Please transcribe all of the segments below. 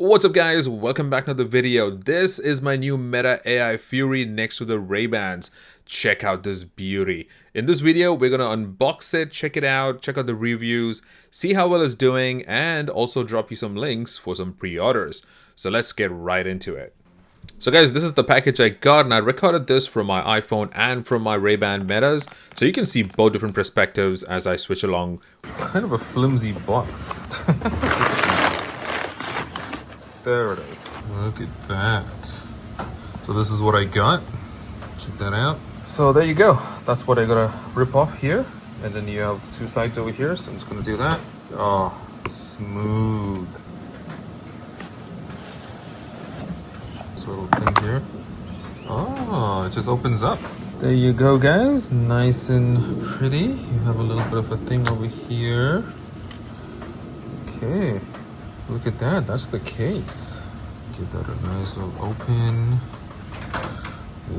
What's up guys, welcome back to the video. This is my new Meta AI Fury next to the RayBans. Check out this beauty. In this video, we're gonna unbox it, check it out, check out the reviews, see how well it's doing, and also drop you some links for some pre-orders. So let's get right into it. So guys, this is the package I got, and I recorded this from my iPhone and from my RayBan Metas, so you can see both different perspectives as I switch along. Kind of a flimsy box. There it is. Look at that. So this is what I got. Check that out. So there you go. That's what I gotta rip off here. And then you have two sides over here, so I'm just gonna do that. Oh, smooth. This little thing here. Oh, it just opens up. There you go, guys. Nice and pretty. You have a little bit of a thing over here. Okay. Look at that, that's the case. Give that a nice little open.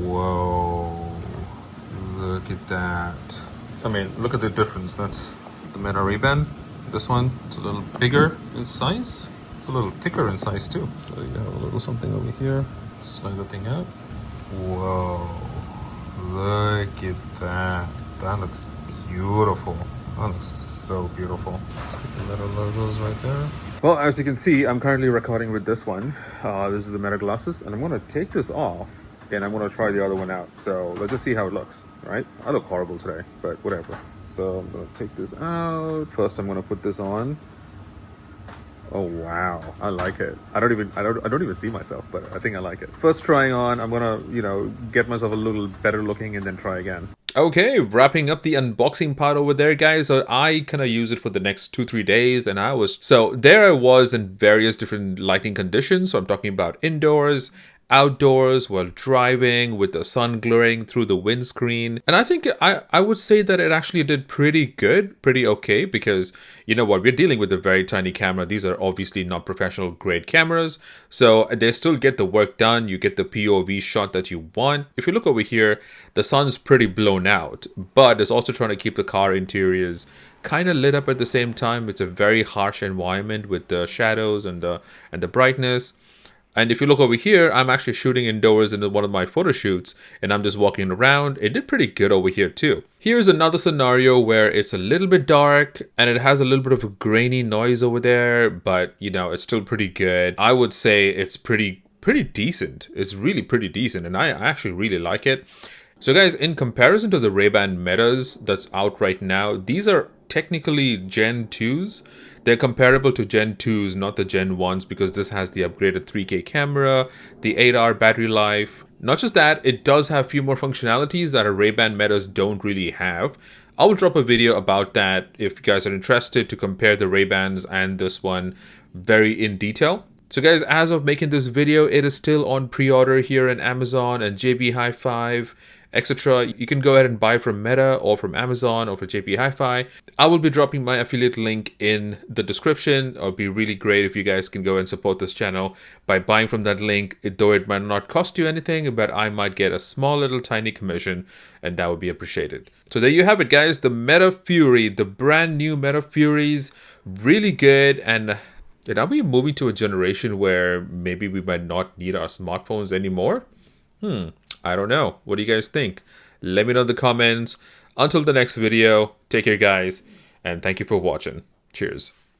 Whoa, look at that. I mean, look at the difference. That's the Meta RayBan. This one, it's a little bigger in size. It's a little thicker in size too. So you have a little something over here. Slide the thing out. Whoa, look at that. That looks beautiful. That looks so beautiful. Let's get the Meta logos right there. Well, as you can see, I'm currently recording with this one. This is the Meta glasses, and I'm gonna take this off and I'm gonna try the other one out. So let's just see how it looks, right? I look horrible today, but whatever. So I'm gonna take this out. First, I'm gonna put this on. Oh wow, I like it. I don't even see myself, but I think I like it. First trying on, I'm gonna, get myself a little better looking and then try again. Okay, wrapping up the unboxing part over there, guys. So I kind of use it for the next 2-3 days, and I was in various different lighting conditions. So I'm talking about indoors, outdoors, while driving, with the sun glaring through the windscreen. And I think I would say that it actually did pretty good, pretty okay, because you know what, we're dealing with a very tiny camera. These are obviously not professional grade cameras, so they still get the work done. You get the POV shot that you want. If you look over here, the sun's pretty blown out, but it's also trying to keep the car interiors kind of lit up at the same time. It's a very harsh environment with the shadows and the brightness. And if you look over here, I'm actually shooting indoors in one of my photo shoots, and I'm just walking around. It did pretty good over here too. Here's another scenario where it's a little bit dark and it has a little bit of a grainy noise over there, but it's still pretty good. I would say it's pretty decent. It's really pretty decent, and I actually really like it. So guys, in comparison to the RayBan Metas that's out right now, these are technically Gen 2s. They're comparable to Gen 2s, not the Gen 1s, because this has the upgraded 3K camera, the 8-hour battery life. Not just that, it does have a few more functionalities that our RayBan Metas don't really have. I will drop a video about that if you guys are interested, to compare the RayBans and this one very in detail. So guys, as of making this video, it is still on pre-order here in Amazon and JB Hi-Fi, etc. You can go ahead and buy from Meta or from Amazon or for JB Hi-Fi. I will be dropping my affiliate link in the description. It would be really great if you guys can go and support this channel by buying from that link, though it might not cost you anything, but I might get a small little tiny commission, and that would be appreciated. So there you have it, guys. The Meta Fury, the brand new Meta Furies, really good. And are we moving to a generation where maybe we might not need our smartphones anymore? I don't know. What do you guys think? Let me know in the comments. Until the next video, take care guys, and thank you for watching. Cheers.